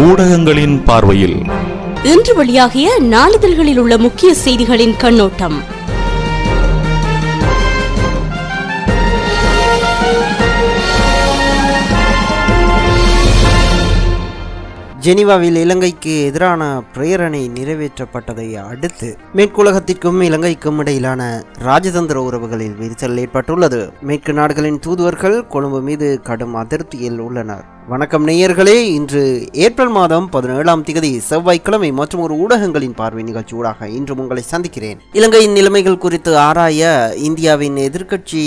ஊடகங்களின் பார்வையில் இன்று வெளியாகிய நாளிதழ்களில் உள்ள முக்கிய செய்திகளின் கண்ணோட்டம். ஜெனீவாவில் இலங்கைக்கு எதிரான பிரேரணை நிறைவேற்றப்பட்டதை அடுத்து மேற்குலகத்திற்கும் இலங்கைக்கும் இடையிலான ராஜதந்திர உறவுகளில் விரிசல் ஏற்பட்டுள்ளது. மேற்கு நாடுகளின் தூதுவர்கள் கொழும்பு மீது கடும் அதிருப்தியில் உள்ளனர். வணக்கம் நேயர்களே, இன்று ஏப்ரல் மாதம் 17ஆம் தேதி செவ்வாய்க்கிழமை மற்றும் ஒரு ஊடகங்களின் பார்வை நிகழ்ச்சி ஊடாக இன்று உங்களை சந்திக்கிறேன். இலங்கையின் நிலைமைகள் குறித்து ஆராய இந்தியாவின் எதிர்க்கட்சி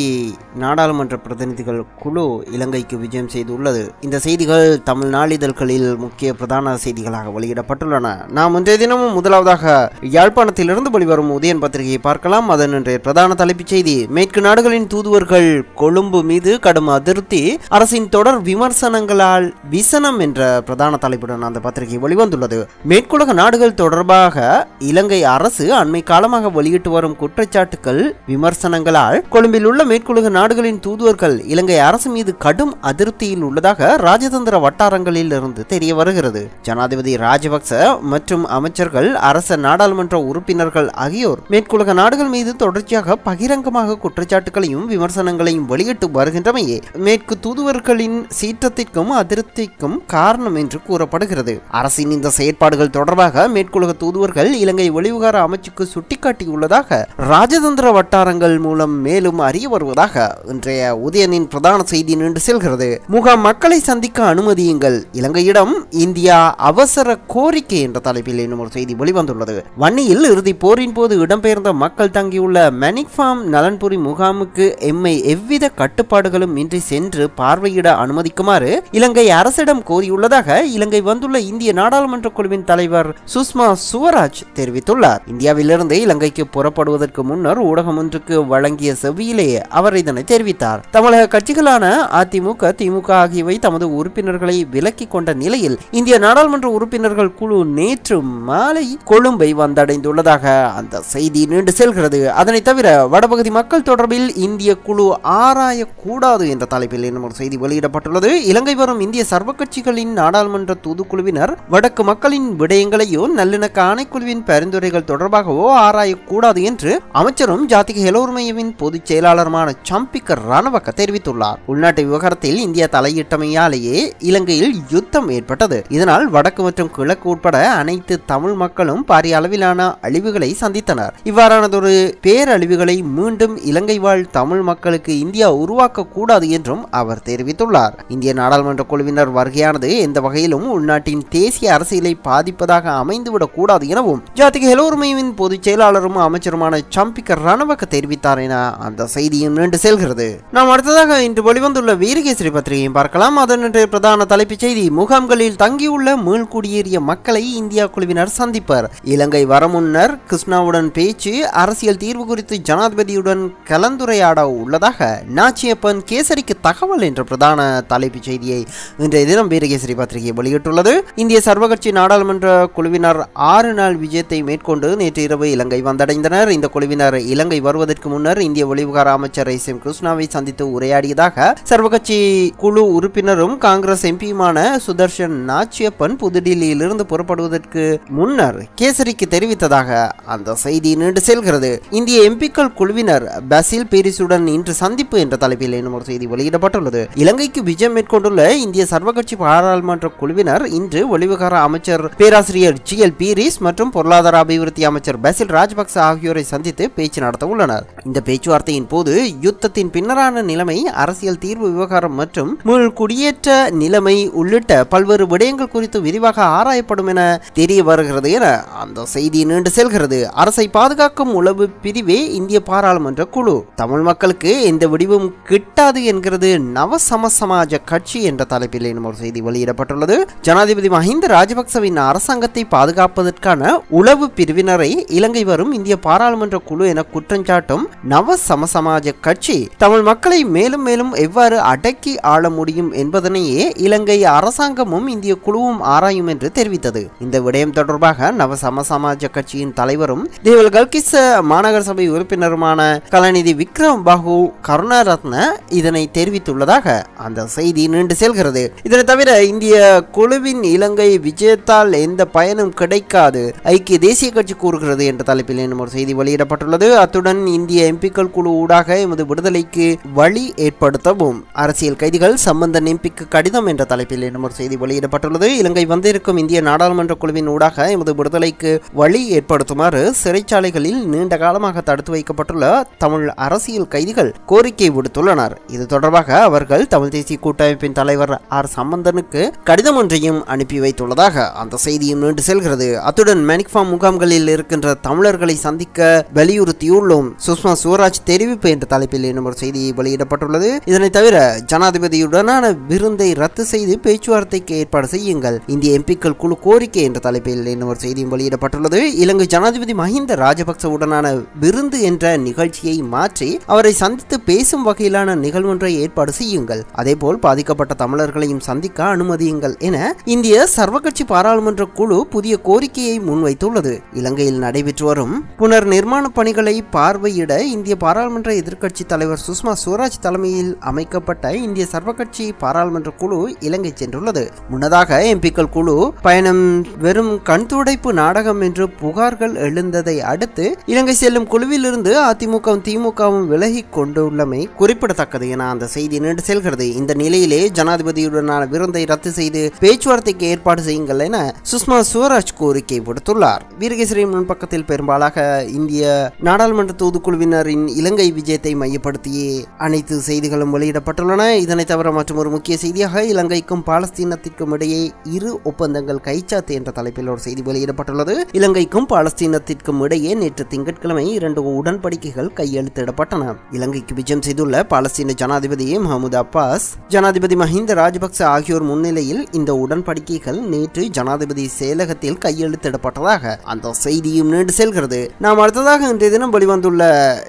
நாடாளுமன்ற பிரதிநிதிகள் குழு இலங்கைக்கு விஜயம் செய்துள்ளது. இந்த செய்திகள் தமிழ் நாளிதழ்களில் முக்கிய பிரதான செய்திகளாக வெளியிடப்பட்டுள்ளன. நாம் இன்றைய தினமும் முதலாவதாக யாழ்ப்பாணத்திலிருந்து வெளிவரும் உதயன் பத்திரிகையை பார்க்கலாம். அதன் இன்றைய பிரதான தலைப்புச் செய்தி: மேற்கு நாடுகளின் தூதுவர்கள் கொழும்பு மீது கடும் அதிருப்தி, அரசின் தொடர் விமர்சனங்களால் விசனம் என்ற பிரதான தலைப்புடன் அந்த பத்திரிகை வெளிவந்துள்ளது. மேற்குலக நாடுகள் தொடர்பாக இலங்கை அரசு அண்மை காலமாக வெளியிட்டு வரும் குற்றச்சாட்டுகள், விமர்சனங்களால் கொழும்பில் உள்ள மேற்குலக நாடுகளின் தூதுவர்கள் இலங்கை அரசு மீது கடும் அதிருப்தியில் உள்ளதாக ராஜதந்திர வட்டாரங்களில் இருந்து தெரிய வருகிறது. ஜனாதிபதி ராஜபக்ச மற்றும் அமைச்சர்கள், அரச நாடாளுமன்ற உறுப்பினர்கள் ஆகியோர் மேற்குலக நாடுகள் மீது தொடர்ச்சியாக பகிரங்கமாக குற்றச்சாட்டுகளையும் விமர்சனங்களையும் வெளியிட்டு வருகின்றமையே மேற்கு தூதுவர்களின் சீற்றத்திற்கும் அதிருப்திக்கும் காரணம் என்று கூறப்படுகிறது. அரசின் இந்த செயற்பாடுகள் தொடர்பாக மேற்குலக தூதுவர்கள் இலங்கை வெளிவிவகார அமைச்சுக்கு சுட்டிக்காட்டியுள்ளதாக ராஜதந்திர வட்டாரங்கள் மூலம் மேலும் அறிய வருவதாக இன்றைய உதயனின் பிரதான செய்தி நீண்டு செல்கிறது. முகாம் மக்களை சந்திக்க அனுமதியுங்கள், இலங்கையிடம் இந்தியா அவசர கோரிக்கை என்ற தலைப்பில் இன்னும் ஒரு செய்தி வெளிவந்துள்ளது. வன்னியில் இறுதி போரின் போது இடம்பெயர்ந்த மக்கள் தங்கியுள்ள மணிக்ஃபார்ம் நலன்புரி முகாமுக்கு எம்மை எவ்வித கட்டுப்பாடுகளும் இன்றி சென்று பார்வையிட அனுமதிக்குமாறு இலங்கை அரசிடம் கோரியுள்ளதாக இலங்கை வந்துள்ள இந்திய நாடாளுமன்ற குழுவின் தலைவர் சுஷ்மா சுவராஜ் தெரிவித்துள்ளார். இந்தியாவிலிருந்து இலங்கைக்கு புறப்படுவதற்கு முன்னர் ஊடகம் ஒன்றுக்கு வழங்கிய செவ்வியிலேயே அவர் இதனை தெரிவித்தார். தமிழக கட்சிகளான அதிமுக, திமுக ஆகியவை தமது உறுப்பினர்களை விலக்கி கொண்ட நிலையில் இந்திய நாடாளுமன்ற உறுப்பினர்கள் குழு நேற்று மாலை கொழும்பை வந்தடைந்துள்ளதாக அந்த செய்தி நீண்டு செல்கிறது. அதனை தவிர வடபகுதி மக்கள் தொடர்பில் இந்திய குழு ஆராயக்கூடாது என்ற தலைப்பில் இன்னும் ஒரு செய்தி வெளியிடப்பட்டுள்ளது. இலங்கை வரும் இந்திய சர்வ கட்சிகளின் நாடாளுமன்ற தூதுக்குழுவினர் வடக்கு மக்களின் விடயங்களையோ நல்லிணக்க ஆணைக்குழுவின் பரிந்துரைகள் தொடர்பாகவோ ஆராயக்கூடாது என்று அமைச்சரும் ஜாதிக ஹெலோர்மையவின் பொதுச் செயலாளருமான சம்பிக்க ரணவக்க தெரிவித்துள்ளார். உள்நாட்டு விவகாரத்தில் இந்தியா தலையிட்டமையாலேயே இலங்கையில் யுத்தம் ஏற்பட்டது. இதனால் வடக்கு மற்றும் கிழக்கு உட்பட அனைத்து தமிழ் மக்களும் பாரிய அளவிலான அழிவுகளை சந்தித்தனர். இவ்வாறானதொரு பேரழிவுகளை மீண்டும் இலங்கை வாழ் தமிழ் மக்களுக்கு இந்தியா உருவாக்க கூடாது என்றும் அவர் தெரிவித்துள்ளார். இந்திய நாடாளுமன்ற குழுவினர் வருகையானது எந்த வகையிலும் உள்நாட்டின் தேசிய அரசியலை பாதிப்பதாக அமைந்துவிடக் கூடாது எனவும் ஜாதிக ஹெலோர்மையின் பொதுச் செயலாளரும் அமைச்சருமான சம்பிக்க ரணவக்க தெரிவித்தார் என அந்த செய்தியும் நீண்டு செல்கிறது. நாம் அடுத்ததாக இன்று வெளிவந்துள்ள வீரகேசரி பத்திரிகையும் பார்க்கலாம். அதன் பிரதான தலைப்புச் செய்தி: முகாம்களில் தங்கியுள்ள மீள்குடியேறிய மக்களை இந்தியா குழுவினர் சந்திப்பர், இலங்கை வர முன்னர் கிருஷ்ணாவுடன் பேச்சு, அரசியல் தீர்வு குறித்து ஜனாதிபதியுடன் கலந்துரையாட உள்ளதாக நாச்சியப்பன் கேசரிக்கு தகவல் என்ற பிரதான தலைப்புச் செய்தியை இன்றைய தினம் வீரகேசரி பத்திரிகை வெளியிட்டுள்ளது. இந்திய சர்வகட்சி நாடாளுமன்ற குழுவினர் 6 நாள் விஜயத்தை மேற்கொண்டு நேற்று இரவு இலங்கை வந்தடைந்தனர். இந்த குழுவினர் இலங்கை வருவதற்கு முன்னர் இந்திய வெளிவிவகார அமைச்சர் எஸ் எம் கிருஷ்ணாவை சந்தித்து உரையாடியதாக சர்வகட்சி குழு உறுப்பினரும் காங்கிரஸ் எம்பியுமான சுதர்ஷன் நாச்சியப்பன் புதுடில்லியிலிருந்து புறப்படுவதற்கு முன்னர் கேசரிக்கு தெரிவித்ததாக அந்த செய்தி நீண்டு செல்கிறது. இந்திய எம்பிக்கள் குழுவினர் பசில் பீரிஸுடன் இன்று சந்திப்பு என்ற தலைப்பில் இன்னும் ஒரு செய்தி வெளியிடப்பட்டுள்ளது. இலங்கைக்கு விஜயம் மேற்கொண்டுள்ள இந்திய சர்வகட்சி பாராளுமன்ற குழுவினர் இன்று வெளிவிவகார அமைச்சர் பேராசிரியர் ஜி.எல். பீரிஸ் மற்றும் பொருளாதார அபிவிருத்தி அமைச்சர் பசில் ராஜபக்ச ஆகியோரை சந்தித்து பேச்சு நடத்த உள்ளனர். இந்த பேச்சுவார்த்தையின் போது யுத்தத்தின் பின்னரான நிலைமை, அரசியல் தீர்வு விவகாரம் மற்றும் மீள் குடியேற்ற நிலைமை உள்ளிட்ட பல்வேறு விடயங்கள் குறித்து விரிவாக ஆராயப்படும் என தெரிய வருகிறது என அந்த செய்தி நீண்டு செல்கிறது. அரசை பாதுகாக்கும் உளவு பிரிவே இந்திய பாராளுமன்ற குழு. தமிழ் மக்களுக்கு எந்த விடிவும் கிட்டாது என்கிறது நவ சமசமாஜ கட்சி என்ற தலைப்பில் இன்னும் ஒரு செய்தி வெளியிடப்பட்டுள்ளது. ஜனாதிபதி மஹிந்த ராஜபக்சவின் அரசாங்கத்தை பாதுகாப்பதற்கான உளவு பிரிவினரை இலங்கை வரும் இந்திய பாராளுமன்ற குழு என குற்றஞ்சாட்டும் நவ சமசமாஜ கட்சி தமிழ் மக்களை மேலும் மேலும் எவ்வாறு அடக்கி ஆள முடியும் என்பதனையே இலங்கை அரசாங்கமும் இந்திய குழுவும் ஆராயும் என்று தெரிவித்தது. இந்த விடயம் தொடர்பாக நவ சமசமாஜ கட்சியின் தலைவரும் தேவல் கல்கிஸ் மாநகர சபை உறுப்பினருமான கலாநிதி விக்ரம் பாகு கருணாரத்ன இதனை தெரிவித்துள்ளதாக அந்த செய்தி நீண்டு செல்கிறது. செல்கிறது. இதனை தவிர இந்திய குழுவின் இலங்கை விஜயத்தால் எந்த பயனும் கிடைக்காது ஐக்கிய தேசிய கட்சி கூறுகிறது என்ற தலைப்பில் இன்னும் ஒரு செய்தி வெளியிடப்பட்டுள்ளது. அத்துடன் இந்திய எம்பிக்கள் குழு ஊடாக எமது விடுதலைக்கு வழி ஏற்படுத்தவும் அரசியல் கைதிகள் சம்பந்தன் எம்பிக்கு கடிதம் என்ற தலைப்பில் இன்னும் ஒரு செய்தி வெளியிடப்பட்டுள்ளது. இலங்கை வந்திருக்கும் இந்திய நாடாளுமன்ற குழுவின் ஊடாக எமது விடுதலைக்கு வழி ஏற்படுத்துமாறு சிறைச்சாலைகளில் நீண்ட காலமாக தடுத்து வைக்கப்பட்டுள்ள தமிழ் அரசியல் கைதிகள் கோரிக்கை விடுத்துள்ளனர். இது தொடர்பாக அவர்கள் தமிழ் தேசிய கூட்டமைப்பின் தலைவர் ஆர் சம்பந்தனுக்கு கடிதம் ஒன்றையும் அனுப்பி வைத்துள்ளதாக அந்த செய்தியும் நீண்டு செல்கிறது. அத்துடன் மேனிக்ஃபார்ம் முகாம்களில் இருக்கின்ற தமிழர்களை சந்திக்க வலியுறுத்தியுள்ளோம் சுஷ்மா சுவராஜ் தெரிவிப்பு என்ற தலைப்பில் இன்னும் ஒரு செய்தி வெளியிடப்பட்டுள்ளது. இதனை தவிர ஜனாதிபதியுடனான விருந்தை ரத்து செய்து பேச்சுவார்த்தைக்கு ஏற்பாடு செய்யுங்கள் இந்திய எம்பிக்கள் குழு கோரிக்கை என்ற தலைப்பில் இன்னும் ஒரு செய்தியும் வெளியிடப்பட்டுள்ளது. இலங்கை ஜனாதிபதி மஹிந்த ராஜபக்சவுடனான விருந்து என்ற நிகழ்ச்சியை மாற்றி அவரை சந்தித்து பேசும் வகையிலான நிகழ்வொன்றை ஏற்பாடு செய்யுங்கள். அதேபோல் பாதிக்கப்பட்ட தமிழர்களையும் சந்திக்க அனுமதியுங்கள் என இந்திய சர்வகட்சி பாராளுமன்ற குழு புதிய கோரிக்கையை முன்வைத்துள்ளது. இலங்கையில் நடைபெற்று வரும் புனர் நிர்மாண பணிகளை பார்வையிட இந்திய பாராளுமன்ற எதிர்க்கட்சி தலைவர் சுஷ்மா சுவராஜ் தலைமையில் அமைக்கப்பட்ட இந்திய சர்வகட்சி பாராளுமன்ற குழு இலங்கை சென்றுள்ளது. முன்னதாக எம்பிக்கள் குழு பயணம் வெறும் கண்துடைப்பு நாடகம் என்று புகார்கள் எழுந்ததை அடுத்து இலங்கை செல்லும் குழுவில் இருந்து அதிமுகவும் திமுகவும் விலகி கொண்டுள்ளமை குறிப்பிடத்தக்கது என அந்த செய்தி நீண்டு செல்கிறது. இந்த நிலையிலே ஜனாதிபதியுடனான விருந்தை ரத்து செய்து பேச்சுவார்த்தைக்கு ஏற்பாடு செய்யுங்கள் என சுஷ்மா சுவராஜ் கோரிக்கை விடுத்துள்ளார். வீரகேசரி முன்பக்கத்தில் பெரும்பாலாக இந்திய நாடாளுமன்ற தூதுக்குழுவினரின் இலங்கை விஜயத்தை மையப்படுத்தியே அனைத்து செய்திகளும் வெளியிடப்பட்டுள்ளன. இதனை தவிர மற்றும் ஒரு முக்கிய செய்தியாக இலங்கைக்கும் பாலஸ்தீனத்திற்கும் இடையே இரு ஒப்பந்தங்கள் கைச்சாத்து என்ற தலைப்பில் ஒரு செய்தி வெளியிடப்பட்டுள்ளது. இலங்கைக்கும் பாலஸ்தீனத்திற்கும் இடையே நேற்று திங்கட்கிழமை 2 உடன்படிக்கைகள் கையெழுத்திடப்பட்டன. இலங்கைக்கு விஜயம் செய்துள்ள பாலஸ்தீன ஜனாதிபதி முகமது அப்பாஸ், ஜனாதிபதி மஹிந்த ராஜபக்ச ஆகியோர் முன்னிலையில் இந்த உடன்படிக்கைகள் நேற்று ஜனாதிபதி செயலகத்தில் கையெழுத்திடப்பட்டதாக அந்த செய்தியும் நீண்டு செல்கிறது. நாம் அடுத்ததாக இன்றைய தினம் வெளிவந்துள்ள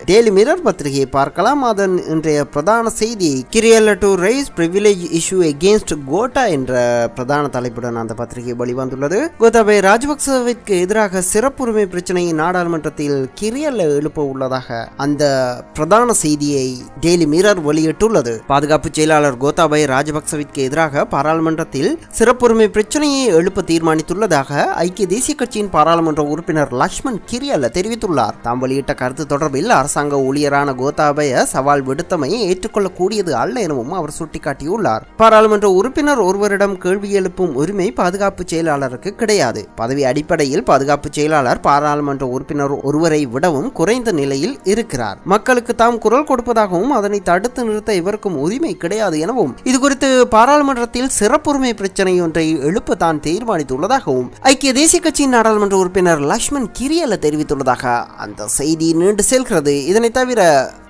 டெய்லி மிரர் பத்திரிகையை பார்க்கலாம். அதன் இன்றைய பிரதான செய்தி கிரியல் to rise privilege issue against quota என்ற பிரதான தலைப்புடன் அந்த பத்திரிகை வெளிவந்துள்ளது. கோத்தாபய ராஜபக்சவிற்கு எதிராக சிறப்புரிமை பிரச்சனையை நாடாளுமன்றத்தில் கிரியல் எழுப்ப உள்ளதாக அந்த பிரதான செய்தியை டெய்லி மிரர் வெளியிட்டுள்ளது. பாதுகாப்பு செயலாளர் கோத்தாபய ராஜபக்சவிற்கு எதிராக பாராளுமன்றத்தில் சிறப்புரிமை பிரச்சனையை எழுப்ப தீர்மானித்துள்ளதாக ஐக்கிய தேசிய கட்சியின் பாராளுமன்ற உறுப்பினர் லக்ஷ்மன் கிரியல் தெரிவித்துள்ளார். தாம் வெளியிட்ட கருத்து தொடர்பில் அரசாங்க ஊழியரான கோத்தாபய சவால் விடுத்தமையை ஏற்றுக்கொள்ளக்கூடியது அல்ல எனவும் அவர் சுட்டிக்காட்டியுள்ளார். பாராளுமன்ற உறுப்பினர் ஒருவரிடம் கேள்வி எழுப்பும் உரிமை பாதுகாப்பு செயலாளருக்கு கிடையாது. பதவி அடிப்படையில் பாதுகாப்பு செயலாளர் பாராளுமன்ற உறுப்பினர் ஒருவரை விடவும் குறைந்த நிலையில் இருக்கிறார். மக்களுக்கு தாம் குரல் கொடுப்பதாகவும் அதனை தடுத்து நிறுத்த இவருக்கும் உரிமை கிடையாது எனவும் இதுகுறித்து பாராளுமன்றத்தில் சிறப்புரிமை பிரச்சனை ஒன்றை எழுப்ப தான் தீர்மானித்துள்ளதாகவும் ஐக்கிய தேசிய கட்சியின் நாடாளுமன்ற உறுப்பினர் லக்ஷ்மன் கிரியல தெரிவித்துள்ளதாக அந்த செய்தி நீண்டு செல்கிறது. இதனை தவிர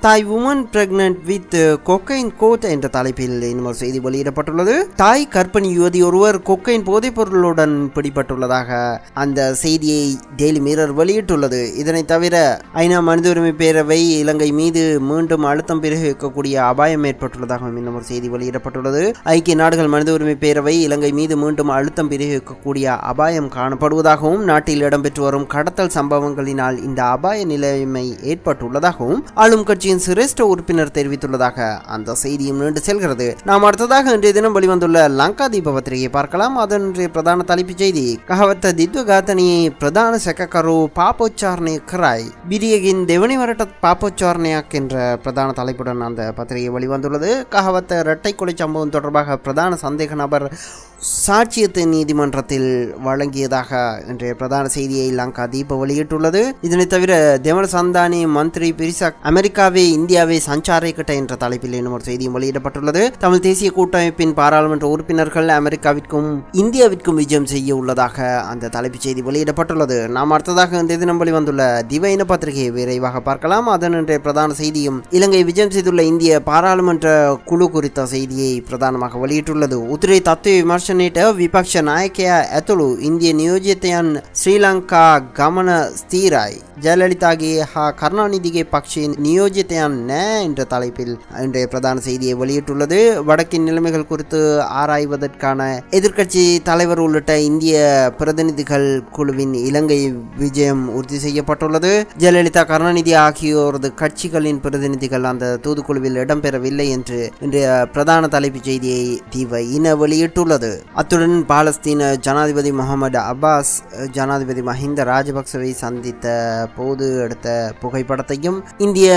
Thai woman pregnant with cocaine caught என்ற தலைப்பில் இன்னொரு செய்தி வெளியிடப்பட்டுள்ளது. தாய் கர்ப்பிணி யுவதி ஒருவர் கொக்கைன் போதைப் பொருளுடன் பிடிபட்டுள்ளதாக அந்த செய்தியை டெய்லி மிரர் வெளியிட்டுள்ளது. இதனை தவிர ஐநா மனித உரிமை பேரவை இலங்கை மீது மீண்டும் அழுத்தம் பிரயோகிக்கக்கூடிய அபாயம் ஏற்பட்டுள்ளதாகவும் இன்னொரு செய்தி வெளியிடப்பட்டுள்ளது. ஐக்கிய நாடுகள் மனித உரிமை பேரவை இலங்கை மீது மீண்டும் அழுத்தம் பிரயோகிக்கக்கூடிய அபாயம் காணப்படுவதாகவும் நாட்டில் இடம்பெற்று வரும் கடத்தல் சம்பவங்களினால் இந்த அபாய நிலைமை ஏற்பட்டுள்ளதாகவும் ஆளும் கட்சியின் சிரேஷ்ட உறுப்பினர் தெரிவித்துள்ளதாக அந்த செய்தியும் நீண்டு செல்கிறது. நாம் அடுத்ததாக இன்றைய தினம் வெளிவந்துள்ள லங்கா தீப பத்திரிகையை பார்க்கலாம். அதன் பிரதான தலைப்புச் செய்தி கஹவத்த தித்வகாத்தனி பிரதான செக்கக்கரு பாப்போச்சாரணை கிராய் பிரியகின் தெவனி வரட்ட பாப்போச்சாரணையாக் என்ற பிரதான தலைப்புடன் அந்த பத்திரிகை வெளிவந்துள்ளது. கஹவத்த இரட்டை கொலை சம்பவம் தொடர்பாக பிரதான சந்தேக நபர் சாட்சியத்தை நீதிமன்றத்தில் வழங்கியதாக இன்றைய பிரதான செய்தியை லங்கா தீப வெளியிட்டுள்ளது. இதனை தவிர தெமர சந்தானி மந்திரி பிரிசாக் அமெரிக்காவே இந்தியாவே சஞ்சாரை கிட்ட என்ற தலைப்பில் இன்னும் ஒரு செய்தியும் வெளியிடப்பட்டுள்ளது. தமிழ் தேசிய கூட்டமைப்பின் பாராளுமன்ற உறுப்பினர்கள் அமெரிக்காவிற்கும் இந்தியாவிற்கும் விஜயம் செய்ய உள்ளதாக அந்த தலைப்புச் செய்தி வெளியிடப்பட்டுள்ளது. நாம் அடுத்ததாக இந்த தினம் வெளிவந்துள்ள திவைன பத்திரிகையை விரைவாக பார்க்கலாம். அதன் இன்றைய பிரதான செய்தியும் இலங்கை விஜயம் செய்துள்ள இந்திய பாராளுமன்ற குழு குறித்த செய்தியை பிரதானமாக வெளியிட்டுள்ளது. உத்திரை தத்துவ விமர்சன පක්ෂණයට විපක්ෂ නායකයා ඇතුළු ඉන්දිය නියෝජිතයන් ශ්‍රී ලංකා ගමන ස්ථීරයි. ஜெயலலிதாගේ ஹா கருணாநிதிගේ பக்ஷின் நியோஜித்தையான் என்ற தலைப்பில் இன்றைய பிரதான செய்தியை வெளியிட்டுள்ளது. வடக்கின் நிலைமைகள் குறித்து ஆராய்வதற்கான எதிர்க்கட்சி தலைவர் உள்ளிட்ட இந்திய பிரதிநிதிகள் குழுவின் இலங்கை விஜயம் உறுதி செய்யப்பட்டுள்ளது. ஜெயலலிதா கருணாநிதி ஆகியோரது கட்சிகளின் பிரதிநிதிகள் அந்த தூதுக்குழுவில் இடம்பெறவில்லை என்று இன்றைய பிரதான தலைப்புச் செய்தியை தீவ இன வெளியிட்டுள்ளது. அத்துடன் பாலஸ்தீன ஜனாதிபதி முகமது அப்பாஸ் ஜனாதிபதி மஹிந்த ராஜபக்சவை சந்தித்த போது எடுத்த புகைப்படத்தையும், இந்திய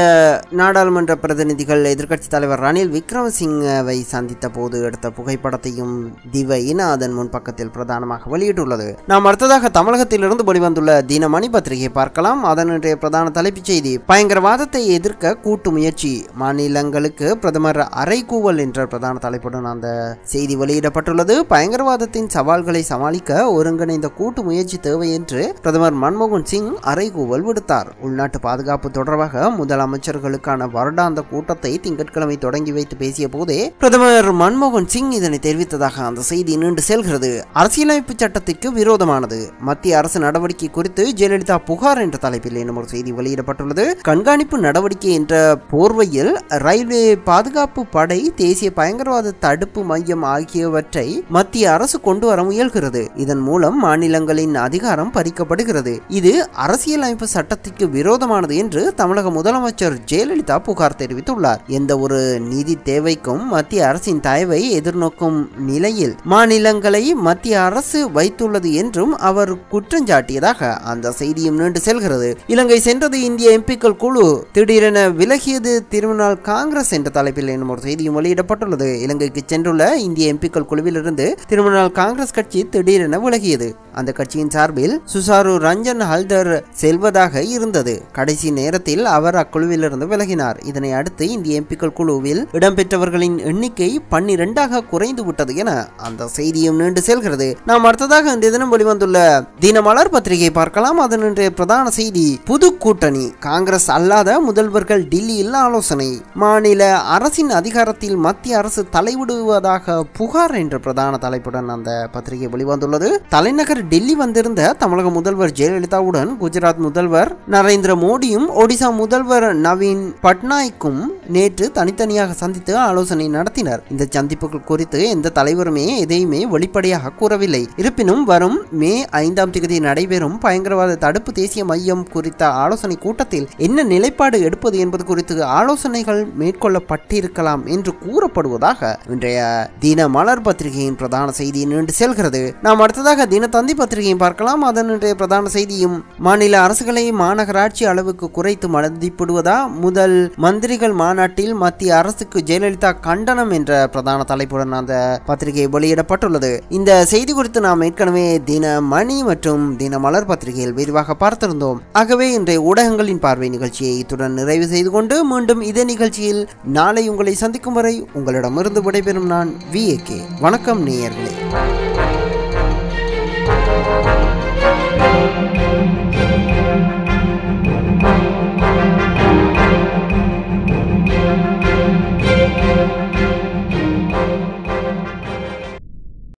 நாடாளுமன்ற பிரதிநிதிகள் எதிர்க்கட்சி தலைவர் ரணில் விக்ரமசிங்கவை சந்தித்த போது எடுத்த புகைப்படத்தையும் திவ இன அதன் முன்பக்கத்தில் பிரதானமாக வெளியிட்டுள்ளது. நாம் அடுத்ததாக தமிழகத்திலிருந்து வெளிவந்துள்ள தினமணி பத்திரிகை பார்க்கலாம். அதனுடைய பிரதான தலைப்புச் செய்தி, பயங்கரவாதத்தை எதிர்க்க கூட்டு முயற்சி, மாநிலங்களுக்கு பிரதமர் அறைகூவல் என்ற பிரதான தலைப்புடன் அந்த செய்தி வெளியிடப்பட்டுள்ளது. பயங்கரவாதத்தின் சவால்களை சமாளிக்க ஒருங்கிணைந்த கூட்டு முயற்சி தேவை என்று பிரதமர் மன்மோகன் சிங் அறைகூவல் விடுத்தார். உள்நாட்டு பாதுகாப்பு தொடர்பாக முதலமைச்சர்களுக்கான வருடாந்த கூட்டத்தை திங்கட்கிழமை தொடங்கி வைத்து பேசிய போதே பிரதமர் மன்மோகன் சிங் இதனை தெரிவித்ததாக அந்த செய்தி நீண்டு செல்கிறது. அரசியலமைப்பு சட்டத்திற்கு விரோதமானது, மத்திய அரசு நடவடிக்கை குறித்து ஜெயலலிதா புகார் என்ற தலைப்பில் இன்னும் ஒரு செய்தி வெளியிடப்பட்டுள்ளது. கண்காணிப்பு நடவடிக்கை என்ற போர்வையில் ரயில்வே பாதுகாப்பு படை, தேசிய பயங்கரவாத தடுப்பு மையம் ஆகியவற்றை மத்திய அரசு கொண்டு வர முயல்கிறது. இதன் மூலம் மாநிலங்களின் அதிகாரம் பறிக்கப்படுகிறது. இது அரசியலமைப்பு சட்டத்திற்கு விரோதமானது என்று தமிழக முதலமைச்சர் ஜெயலலிதா புகார் தெரிவித்துள்ளார். எந்த ஒரு நிதி தேவைக்கும் மத்திய அரசின் தயவை எதிர்நோக்கும் நிலையில் மாநிலங்களை மத்திய அரசு வைத்துள்ளது என்றும் அவர் குற்றஞ்சாட்டியதாக அந்த செய்தியும் நீண்டு செல்கிறது. இலங்கை சென்றது இந்திய எம்பிக்கள் குழு, திடீரென விலகியது திரிணாமுல் காங்கிரஸ் என்ற தலைப்பில் என்னும் ஒரு செய்தியும் வெளியிடப்பட்டுள்ளது. இலங்கைக்கு சென்றுள்ள இந்திய எம்பிக்கள் குழுவிலிருந்து திரிணாமுல் காங்கிரஸ் கட்சி திடீரென விலகியது. அந்த கட்சியின் சார்பில் சுசாரு ரஞ்சன் ஹல்தர் செல்வதாக இருந்தது. கடைசி நேரத்தில் அவர் அக்குழுவிலிருந்து விலகினார். இதனை அடுத்து இந்திய எம்பிக்கள் குழுவில் இடம்பெற்றவர்களின் எண்ணிக்கை 12ஆக குறைந்து விட்டது என அந்த செய்தியும் நீண்டு செல்கிறது. நாம் அடுத்ததாக இந்த தினம் வெளிவந்துள்ள தினமலர் பத்திரிகை பார்க்கலாம். அதனுடைய பிரதான செய்தி, புது கூட்டணி, காங்கிரஸ் அல்லாத முதல்வர்கள் டில்லியில் ஆலோசனை, மாநில அரசின் அதிகாரத்தில் மத்திய அரசு தலையிடுவதாக புகார் என்ற பிரதான தலைப்புடன் அந்த பத்திரிகை வெளிவந்துள்ளது. தலைநகர் டெல்லி வந்திருந்த தமிழக முதல்வர் ஜெயலலிதாவுடன் குஜராத் முதல்வர் நரேந்திர மோடியும் ஒடிசா முதல்வர் நவீன் பட்நாயக்கும் நேற்று தனித்தனியாக சந்தித்து ஆலோசனை நடத்தினர். இந்த சந்திப்புகள் குறித்து எந்த தலைவருமே எதையுமே வெளிப்படையாக கூறவில்லை. இருப்பினும் வரும் மே 5ஆம் தேதி நடைபெறும் பயங்கரவாத தடுப்பு தேசிய மையம் குறித்த ஆலோசனை கூட்டத்தில் என்ன நிலைப்பாடு எடுப்பது என்பது குறித்து ஆலோசனைகள் மேற்கொள்ளப்பட்டிருக்கலாம் என்று கூறப்படுவதாக இன்றைய தினமலர் பத்திரிகையின் பிரதான செய்தி நீண்டு செல்கிறது. நாம் அடுத்ததாக தினத்தந்தி பத்திரிகையை பார்க்கலாம். அதனுடைய பிரதான செய்தியும், மாநில அரசுகளை மாநகராட்சி அளவுக்கு குறைத்து மதிப்பிடுவதா, முதல் மந்திரிகள் மாநாட்டில் மத்திய அரசுக்கு ஜெயலலிதா கண்டனம் என்ற பிரதான தலைப்புடன் அந்த பத்திரிகை வெளியிடப்பட்டுள்ளது. இந்த செய்தி குறித்து நாம் ஏற்கனவே தினமணி மற்றும் தினமலர் பத்திரிகையில் விரிவாக பார்த்திருந்தோம். ஆகவே இன்றைய ஊடகங்களின் பார்வை நிகழ்ச்சியை இத்துடன் நிறைவு செய்து கொண்டு மீண்டும் இதே நிகழ்ச்சியில் நாளை உங்களை சந்திக்கும் வரை உங்களிடமிருந்து விடைபெறும் நான் VAK. வணக்கம் நேயர்களே.